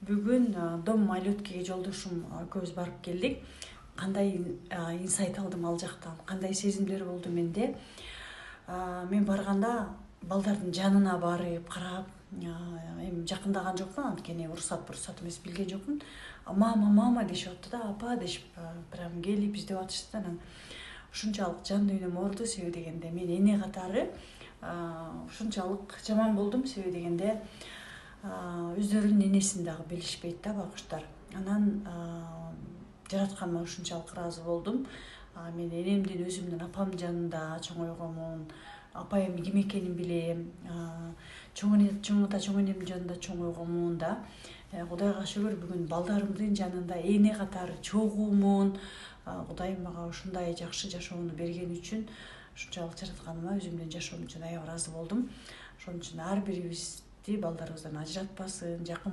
Бүгүн дом Малюткеге жолдошум экөөбүз барып келдик. Кандай инсайт алдым ал жактан, кандай сезимдер болду менде. Мен барганда балдардын жанына барып карап, эми жакындаган жокмун, анткени уруксат эмес билген жокмун. Мама дешип атты да, апа дешип прям келип издеп атышты. Анан ушунчалык жан дүйнөм ооруду, себеби дегенде мен эне катары ушунчалык жаман болдум, себеби дегенде өздөрүнүн энесин дагы билишпейт да байкуштар. Анан жаратканыма ушунчалык ыраазы болдум. Мен энемдин, өзүмдүн апамдын жанында чоңойгонмун. Апайым ким экенин билем. Чоң ата чоң энемдин жанында чоңойгонмун да. Кудайга шүгүр, бүгүн балдарымдын жанында эне катары чогуумун. Кудайым мага ушундай жакшы жашоону берген үчүн, ушунчалык жаратканыма өзүмдүн жашоом үчүн аябай ыраазы болдум. Ошон үчүн ар бирибизди балдарыбыздан ажыратпасын, жакын